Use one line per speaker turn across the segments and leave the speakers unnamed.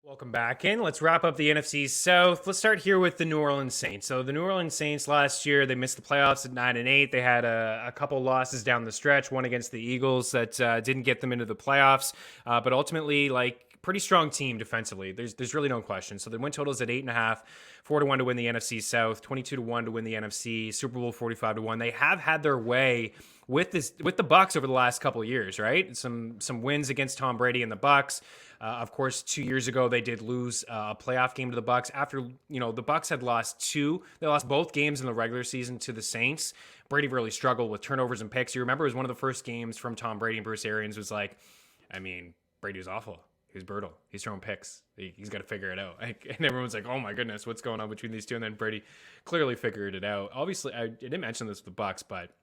Welcome back in. Let's wrap up the NFC South. Let's start here with the New Orleans Saints. So the New Orleans Saints last year, they missed the playoffs at 9-8. They had a couple losses down the stretch, one against the Eagles that didn't get them into the playoffs. But ultimately, pretty strong team defensively. There's really no question. So the win totals at 8.5, 4-1 to win the NFC South, 22-1 to win the NFC, Super Bowl 45-1. They have had their way with the Bucs over the last couple of years, right? Some wins against Tom Brady and the Bucs. Of course, 2 years ago they did lose a playoff game to the Bucs after the Bucs had lost two. They lost both games in the regular season to the Saints. Brady really struggled with turnovers and picks. You remember it was one of the first games from Tom Brady and Bruce Arians was like, Brady was awful. He was brutal. He's throwing picks. He's got to figure it out. And everyone's like, oh my goodness, what's going on between these two? And then Brady clearly figured it out. Obviously, I didn't mention this with the Bucs, but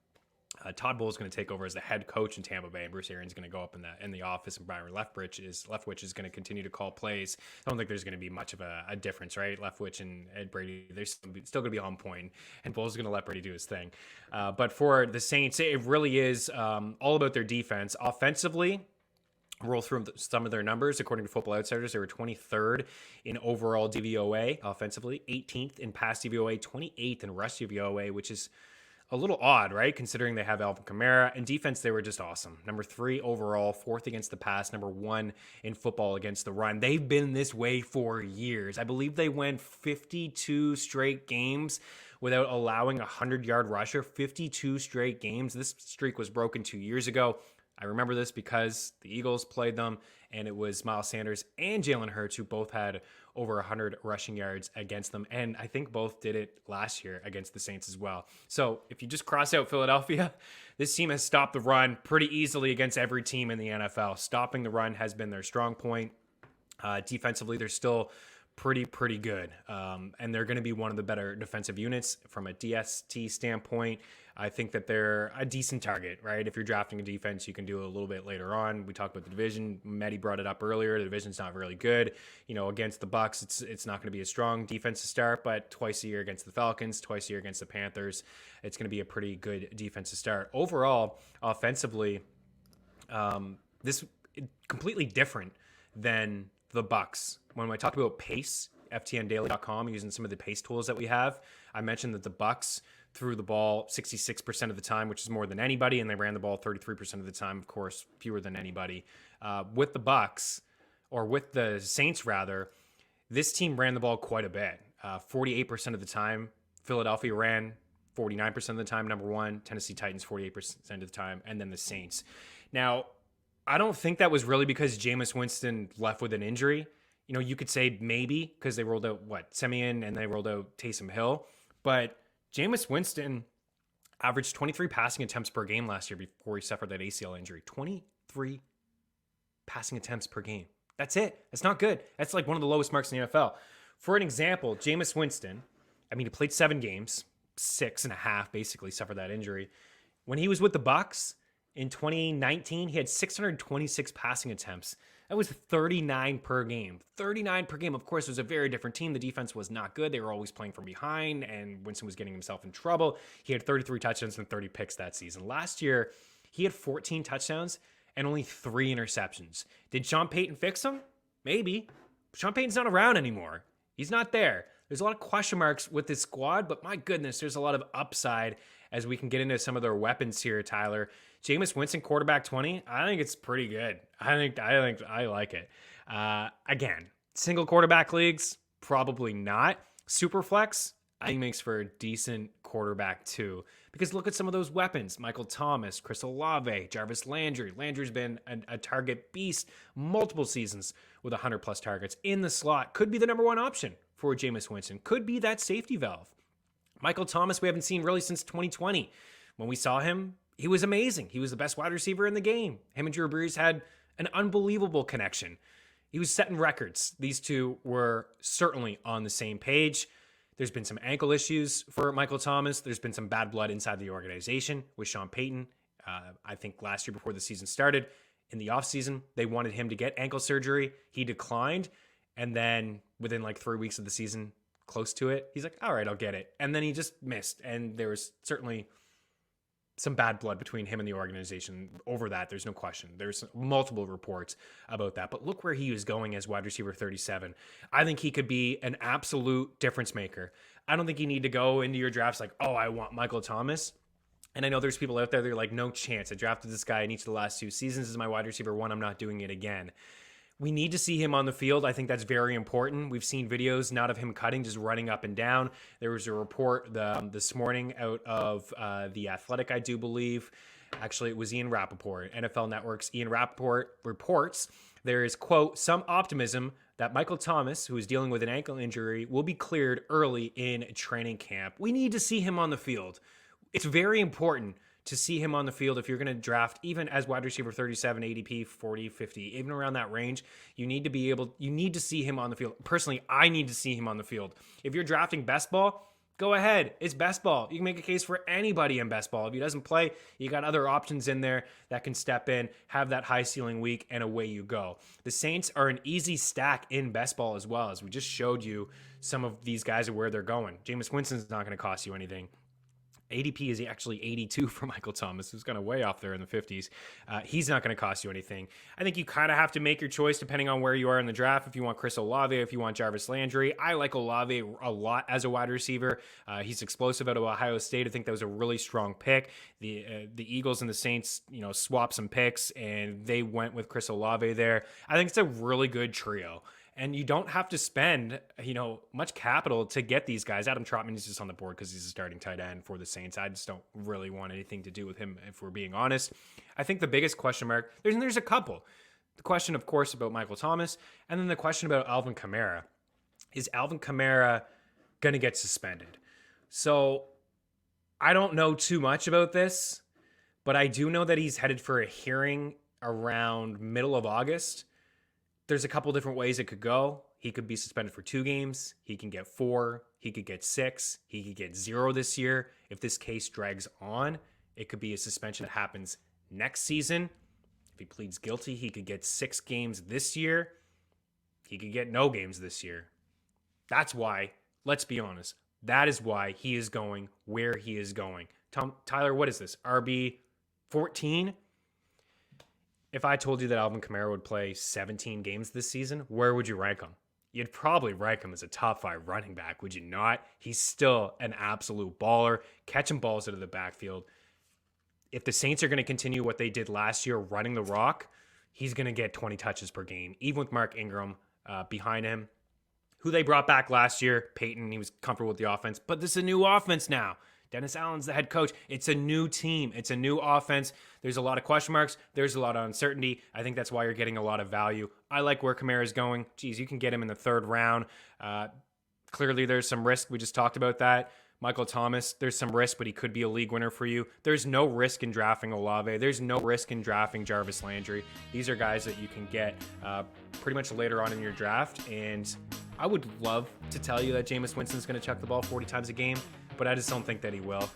Todd Bowles is going to take over as the head coach in Tampa Bay, and Bruce Arians is going to go up in the office, and Byron Leftwich is going to continue to call plays. I don't think there's going to be much of a difference, right? Leftwich and Ed Brady, they're still going to be on point, and Bowles is going to let Brady do his thing. But for the Saints, it really is all about their defense. Offensively, roll through some of their numbers. According to Football Outsiders, they were 23rd in overall DVOA offensively, 18th in pass DVOA, 28th in rush DVOA, which is a little odd, right? Considering they have Alvin Kamara. And defense, they were just awesome. Number 3 overall, 4th against the pass, number 1 in football against the run. They've been this way for years. I believe they went 52 straight games without allowing a 100-yard rusher. 52 straight games. This streak was broken 2 years ago. I remember this because the Eagles played them, and it was Miles Sanders and Jalen Hurts who both had over 100 rushing yards against them. And I think both did it last year against the Saints as well. So if you just cross out Philadelphia, this team has stopped the run pretty easily against every team in the NFL. Stopping the run has been their strong point. Defensively, they're still pretty good. And they're going to be one of the better defensive units from a DST standpoint. I think that they're a decent target, right? If you're drafting a defense, you can do it a little bit later on. We talked about the division. Mehdi brought it up earlier. The division's not really good. Against the Bucs, it's not going to be a strong defense to start, but twice a year against the Falcons, twice a year against the Panthers, it's going to be a pretty good defense to start. Overall, offensively, this is completely different than the Bucs. When I talked about pace, FTNDaily.com, using some of the pace tools that we have, I mentioned that the Bucs threw the ball 66% of the time, which is more than anybody, and they ran the ball 33% of the time, of course, fewer than anybody. With the Bucs, or with the Saints rather, this team ran the ball quite a bit. 48% of the time. Philadelphia ran 49% of the time, number 1. Tennessee Titans 48% of the time, and then the Saints. Now, I don't think that was really because Jameis Winston left with an injury. You could say maybe because they rolled out, Simeon, and they rolled out Taysom Hill. But Jameis Winston averaged 23 passing attempts per game last year before he suffered that ACL injury. 23 passing attempts per game. That's it. That's not good. That's like one of the lowest marks in the NFL. For an example, Jameis Winston, he played 7 games, 6.5 basically suffered that injury. When he was with the Bucs in 2019, he had 626 passing attempts. That was 39 per game. 39 per game. Of course, it was a very different team. The defense was not good. They were always playing from behind, and Winston was getting himself in trouble. He had 33 touchdowns and 30 picks that season. Last year, he had 14 touchdowns and only 3 interceptions. Did Sean Payton fix him? Maybe. Sean Payton's not around anymore. He's not there. There's a lot of question marks with this squad, but my goodness, there's a lot of upside as we can get into some of their weapons here, Tyler. Jameis Winston, quarterback 20, I think it's pretty good. I think I like it. Again, single quarterback leagues, probably not. Superflex, I think makes for a decent quarterback too. Because look at some of those weapons. Michael Thomas, Chris Olave, Jarvis Landry. Landry's been a target beast multiple seasons with 100-plus targets in the slot. Could be the number 1 option for Jameis Winston. Could be that safety valve. Michael Thomas, we haven't seen really since 2020. When we saw him, he was amazing. He was the best wide receiver in the game. Him and Drew Brees had an unbelievable connection. He was setting records. These two were certainly on the same page. There's been some ankle issues for Michael Thomas. There's been some bad blood inside the organization with Sean Payton. I think last year before the season started, in the offseason, they wanted him to get ankle surgery. He declined. And then within 3 weeks of the season, close to it, he's like, all right, I'll get it. And then he just missed. And there was certainly some bad blood between him and the organization over that. There's no question. There's multiple reports about that. But look where he is going as wide receiver 37. I think he could be an absolute difference maker. I don't think you need to go into your drafts like, oh, I want Michael Thomas. And I know there's people out there that are like, no chance. I drafted this guy in each of the last 2 seasons as my wide receiver 1. I'm not doing it again. We need to see him on the field. I think that's very important. We've seen videos not of him cutting, just running up and down. There was a report this morning out of The Athletic, I do believe. Actually, it was Ian Rappaport, NFL Network's Ian Rappaport reports there is, quote, some optimism that Michael Thomas, who is dealing with an ankle injury, will be cleared early in training camp. We need to see him on the field. It's very important to see him on the field. If you're going to draft even as wide receiver 37, ADP 40, 50, even around that range, you need to see him on the field. Personally, I need to see him on the field. If you're drafting best ball, go ahead. It's best ball. You can make a case for anybody in best ball. If he doesn't play, you got other options in there that can step in, have that high ceiling week, and away you go. The Saints are an easy stack in best ball as well, as we just showed you some of these guys and where they're going. Jameis Winston's not going to cost you anything. ADP is actually 82 for Michael Thomas, who's kind of way off there in the 50s. He's not going to cost you anything. I think you kind of have to make your choice depending on where you are in the draft. If you want Chris Olave, if you want Jarvis Landry. I like Olave a lot as a wide receiver. He's explosive out of Ohio State. I think that was a really strong pick. The Eagles and the Saints, swapped some picks, and they went with Chris Olave there. I think it's a really good trio. And you don't have to spend, much capital to get these guys. Adam Trotman is just on the board because he's a starting tight end for the Saints. I just don't really want anything to do with him, if we're being honest. I think the biggest question mark, there's a couple. The question, of course, about Michael Thomas, and then the question about Alvin Kamara. Is Alvin Kamara going to get suspended? So I don't know too much about this, but I do know that he's headed for a hearing around middle of August. There's a couple different ways it could go. He could be suspended for 2 games. He can get 4. He could get 6. He could get 0 this year. If this case drags on, it could be a suspension that happens next season. If he pleads guilty, he could get 6 games this year. He could get no games this year. That's why, let's be honest, that is why he is going where he is going. Tyler, what is this? RB 14? If I told you that Alvin Kamara would play 17 games this season, where would you rank him? You'd probably rank him as a top 5 running back, would you not? He's still an absolute baller, catching balls out of the backfield. If the Saints are going to continue what they did last year, running the rock, he's going to get 20 touches per game, even with Mark Ingram behind him, who they brought back last year. Payton, he was comfortable with the offense, but this is a new offense now. Dennis Allen's the head coach. It's a new team. It's a new offense. There's a lot of question marks. There's a lot of uncertainty. I think that's why you're getting a lot of value. I like where Kamara is going. Geez, you can get him in the 3rd round. Clearly, there's some risk. We just talked about that. Michael Thomas, there's some risk, but he could be a league winner for you. There's no risk in drafting Olave. There's no risk in drafting Jarvis Landry. These are guys that you can get pretty much later on in your draft. And I would love to tell you that Jameis Winston's going to chuck the ball 40 times a game, but I just don't think that he will.